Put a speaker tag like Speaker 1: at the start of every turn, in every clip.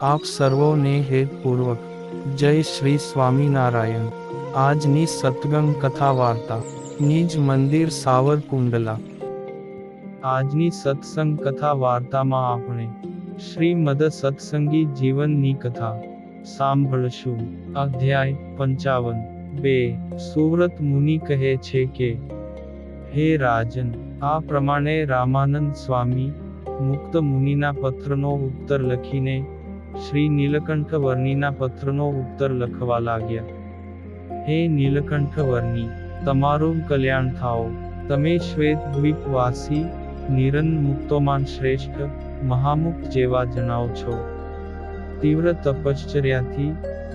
Speaker 1: આપ સર્વોને હેતપૂર્વક જય શ્રી સ્વામિનારાયણ। આજની સત્સંગ કથા વાર્તા નિજ મંદિર સાવરકુંડલા। આજની સત્સંગ કથા વાર્તામાં આપણે શ્રીમદ સત્સંગી જીવનની કથા સાંભળશું। અધ્યાય 55। 2 સુવ્રત મુનિ કહે છે કે, હે રાજન, આ પ્રમાણે રામાનંદ સ્વામી મુક્ત મુનિના પત્રનો ઉત્તર લખીને શ્રી નીલકંઠ વર્ણીના પત્રનો ઉત્તર લખવા લાગ્યા। હે નીલકંઠ વર્ણી, તમારું કલ્યાણ થાઓ। તમે શ્વેતદ્વીપવાસી નિરન મુક્તોમાં શ્રેષ્ઠ મહામુક્ત જેવા જણાવો છો। તીવ્ર તપશ્ચર્યાથી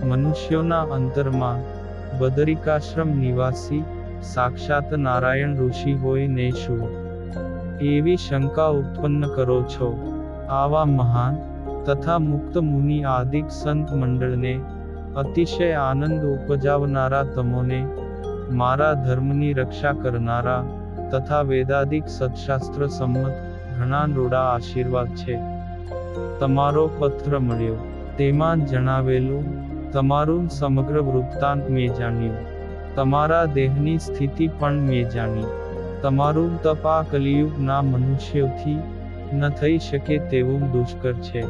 Speaker 1: મનુષ્યોના અંતરમાં બદરિકાશ્રમ નિવાસી સાક્ષાત નારાયણ ઋષિ હોય ને શું એવી શંકા ઉત્પન્ન કરો છો? આવા મહાન તથા મુક્ત મુનિ આદિક સંત મંડળને અતિશય આનંદ ઉપજાવનારા તમોને મારા ધર્મની રક્ષા કરનારા તથા વેદાદિક સત્શાસ્ત્ર સંમત ઘણા રૂડા આશીર્વાદ છે। તમારો પત્ર મળ્યો, તેમાં જણાવેલું તમારું સમગ્ર વૃત્તાંત મેં જાણ્યું। તમારા દેહની સ્થિતિ પણ મેં જાણી। તમારું તપ આ કલિયુગના મનુષ્યોથી ન થઈ શકે તેવું દુષ્કર છે।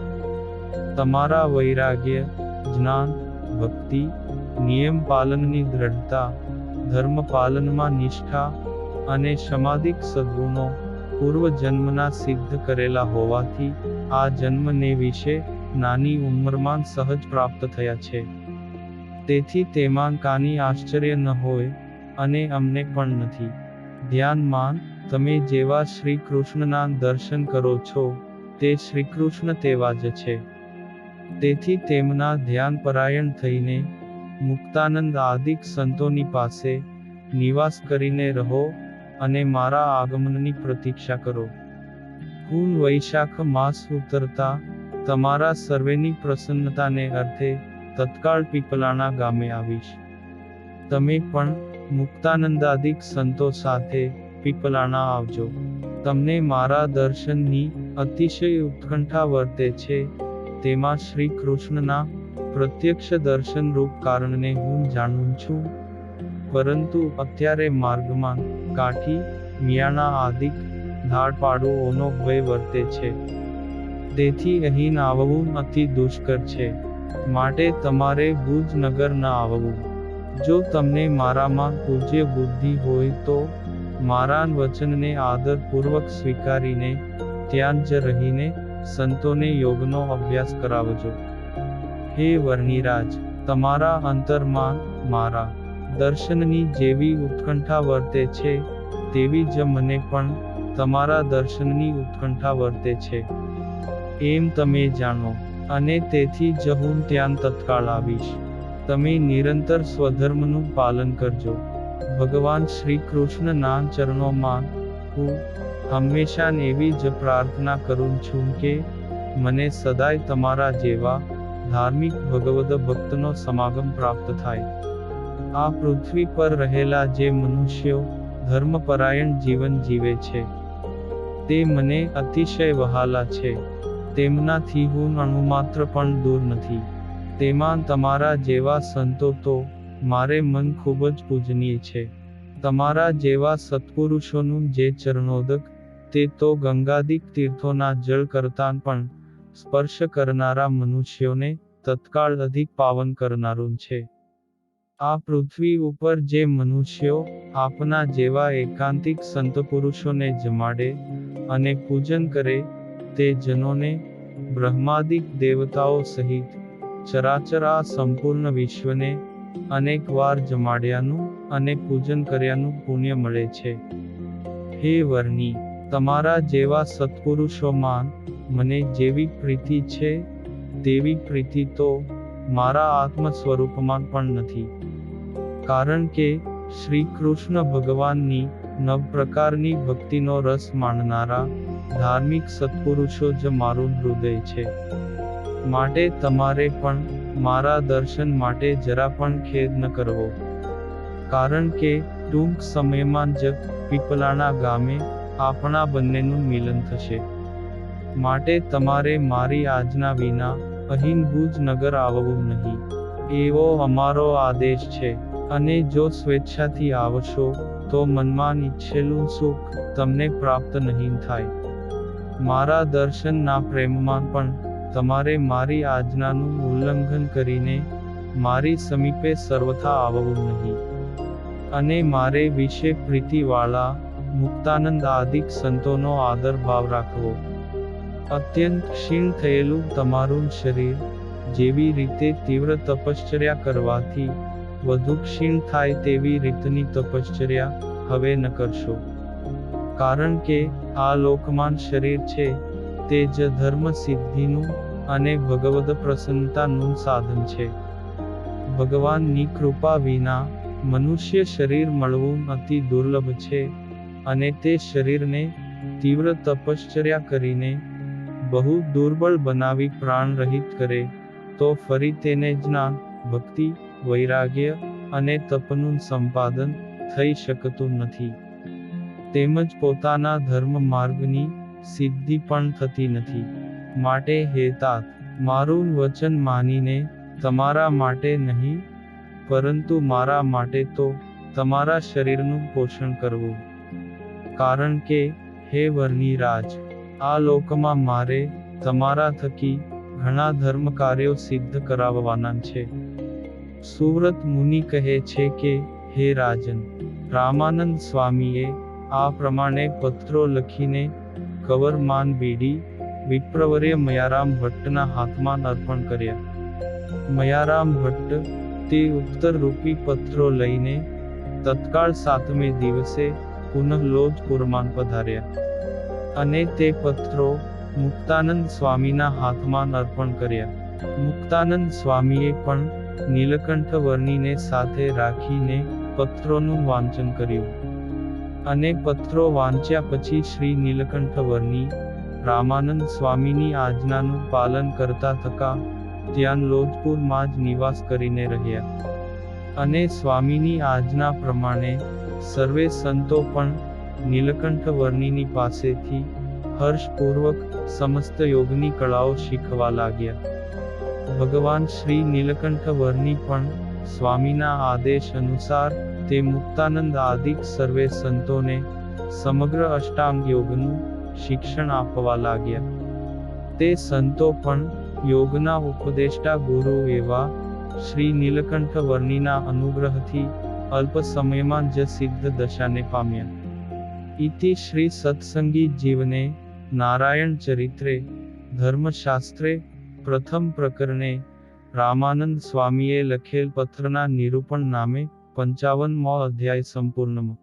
Speaker 1: તમારા વૈરાગ્ય, જ્ઞાન, ભક્તિ, નિયમ પાલનની દ્રઢતા, ધર્મ પાલનમાં નિષ્ઠા અને સમાધિક સદ્ગુણો પૂર્વ જન્મના સિદ્ધ કરેલા હોવાથી આ જન્મને વિશે નાની ઉંમરમાં સહજ પ્રાપ્ત થયા છે। તેથી તેમાં કાની આશ્ચર્ય ન હોય અને અમને પણ નથી। ધ્યાનમાન, તમે જેવા શ્રી કૃષ્ણના દર્શન કરો છો તે શ્રીકૃષ્ણ તેવા જ છે। તેથી તેમના ધ્યાન પરાયણ થઈને મુક્તાનંદ આદિક સંતોની પાસે નિવાસ કરીને રહો અને મારા આગમનની પ્રતીક્ષા કરો। હું વૈશાખ માસ ઉતરતા તમારા સર્વેની પ્રસન્નતાને અર્થે તત્કાળ પીપલાણા ગામે આવીશ। તમે પણ મુક્તાનંદાદિક સંતો સાથે પીપલાણા આવજો। તમને મારા દર્શનની અતિશય ઉત્કંઠા વર્તે છે, તેમાં શ્રી કૃષ્ણના પ્રત્યક્ષ દર્શન રૂપ કારણને હું જાણું છું, પરંતુ અત્યારે માર્ગમાં કાઠી, મિયાણા આદિક ધાડપાડુઓનો ભય વર્તે છે। તેથી અહીં આવવું અતિ દુષ્કર છે, માટે તમારે ભુજ નગર ન આવવું। જો તમને મારામાં પૂજ્ય બુદ્ધિ હોય તો મારા વચનને આદરપૂર્વક સ્વીકારીને ત્યાં જ રહીને સંતોને યોગનો અભ્યાસ કરાવજો। હે વર્ણિરાજ, તમારા અંતરમાં મારા દર્શનની જેવી ઉત્કંઠા વર્તે છે તેવી જ મને પણ તમારા દર્શનની ઉત્કંઠા વર્તે છે, એમ તમે જાણો, અને તેથી જ હું ત્યાં તત્કાળ આવીશ। તમે નિરંતર સ્વધર્મનું પાલન કરજો। ભગવાન શ્રી કૃષ્ણના ચરણોમાં હું હંમેશા એવી જ પ્રાર્થના કરું છું કે મને સદાય તમારા જેવા ધાર્મિક ભગવદ ભક્તનો સમાગમ પ્રાપ્ત થાય। આ પૃથ્વી પર રહેલા જે મનુષ્યો ધર્મપરાયણ જીવન જીવે છે તે મને અતિશય વહાલા છે। તેમનાથી હું અણુમાત્ર પણ દૂર નથી। તેમાં તમારા જેવા સંતો તો મારે મન ખૂબ જ પૂજનીય છે। તમારા જેવા સત્પુરુષોનું જે ચરણોદક તે તો ગંગાદિક તીર્થોના જળ કરતાં પણ સ્પર્શ કરનારા મનુષ્યોને તત્કાળ અધિક પાવન કરનારું છે। આ પૃથ્વી ઉપર જે મનુષ્યો આપના જેવા એકાંતિક સંતપુરુષોને જમાડે અને પૂજન કરે તે જનોને બ્રહ્માદિક દેવતાઓ સહિત ચરાચર આ સંપૂર્ણ વિશ્વને અનેક વાર જમાડ્યાનું અને પૂજન કર્યાનું પુણ્ય મળે છે। હે વર્ણી, તમારા જેવા સત્પુરુષોમાં મને જેવી પ્રીતિ છે તેવી પ્રીતિ તો મારા આત્મ સ્વરૂપમાં પણ નથી। કારણ કે શ્રી કૃષ્ણ ભગવાનની 9 પ્રકારની ભક્તિનો રસ માણનારા ધાર્મિક સત્પુરુષો જ મારું હૃદય છે। માટે તમારે પણ મારા દર્શન માટે જરા પણ ખેદ ન કરવો। કારણ કે ટૂંક સમયમાં જ પીપલાણા ગામે આપણા બંનેનું મિલન થશે। માટે તમારે મારી આજ્ઞા વિના અહીં ભુજ નગર આવવું નહીં, એવો અમારો આદેશ છે. અને જો સ્વેચ્છાથી આવશો તો મનમાં ઈચ્છેલું સુખ તમને પ્રાપ્ત નહીં થાય. મારા દર્શનના પ્રેમમાં પણ તમારે મારી આજ્ઞાનું ઉલ્લંઘન કરીને મારી સમીપે સર્વથા આવવું નહીં. અને મારે વિશે પ્રીતિવાળા મુક્તાનંદ આદિક સંતોનો આદર ભાવ રાખવો. અત્યંત ક્ષીણ થયેલું તમારું શરીર જેવી રીતે તીવ્ર તપશ્ચર્યા કરવાથી વધુ ક્ષીણ થાય તેવી રીતની તપશ્ચર્યા હવે ન કરશો. કારણ કે આ લોકમાન શરીર છે તે જ ધર્મ સિદ્ધિનું અને ભગવદ પ્રસન્નતાનું સાધન છે. ભગવાનની કૃપા વિના મનુષ્ય શરીર મળવું અતિ દુર્લભ છે, અને તે શરીરને તીવ્ર તપશ્ચર્યા કરીને બહુ દુર્બળ બનાવી પ્રાણ રહિત કરે તો ફરી તેને જ્ઞાન, ભક્તિ, વૈરાગ્ય અને તપનું સંપાદન થઈ શકતું નથી. તેમજ પોતાના ધર્મ માર્ગની સિદ્ધિ પણ થતી નથી. માટે હે તાત, મારું વચન માનીને તમારા માટે નહીં પરંતુ મારા માટે તો તમારા શરીરનું પોષણ કરવું. કારણ કે હે વરની રાજ, આ લોકમાં મારે તમારા થકી ઘણા ધર્મ કાર્યો સિદ્ધ કરાવવાના છે. સુવ્રત મુનિ કહે છે કે હે રાજન, રામાનંદ સ્વામીએ આ પ્રમાણે પત્રો લખીને કવરમાન બીડી વિપ્રવર્ય મયારામ ભટ્ટના હાથમાં અર્પણ કર્યા. મયારામ ભટ્ટ તે ઉત્તરરૂપી પત્રો લઈને તત્કાળ 7મે દિવસે પુનઃ લોજપુરમાં પધાર્યા. અને તે પત્રો મુક્તાનંદ સ્વામીના હાથમાં અર્પણ કર્યા. મુક્તાનંદ સ્વામીએ પણ નીલકંઠ વર્ણીને સાથે રાખીને પત્રોનું વાંચન કર્યું. અને પત્રો વાંચ્યા પછી શ્રી નીલકંઠ વર્ણી રામાનંદ સ્વામીની આજ્ઞાનું પાલન કરતા થકા ત્યાં લોજપુરમાં જ નિવાસ કરીને રહ્યા. અને સ્વામીની આજ્ઞા પ્રમાણે સર્વે સંતો પણ નીલકંઠ વર્ણીની પાસેથી હર્ષપૂર્વક સમસ્ત યોગની કળાઓ શીખવા લાગ્યા. ભગવાન શ્રી નીલકંઠ વર્ણી પણ સ્વામીના આદેશ અનુસાર તે મુક્તાનંદ આદિક સર્વે સંતોને સમગ્ર અષ્ટાંગ યોગનું શિક્ષણ આપવા લાગ્યા. તે સંતો પણ યોગના ઉપદેષ્ટા ગુરુ એવા શ્રી નીલકંઠ વર્ણીના અનુગ્રહથી અલ્પ સમયમાં જ સિદ્ધ દશાને પામ્યા. ઇતિ શ્રી સત્સંગી જીવને નારાયણ ચરિત્રે ધર્મશાસ્ત્રે પ્રથમ પ્રકરણે રામાનંદ સ્વામીએ લખેલ પત્રના નિરૂપણ નામે 55મો અધ્યાય સંપૂર્ણમાં.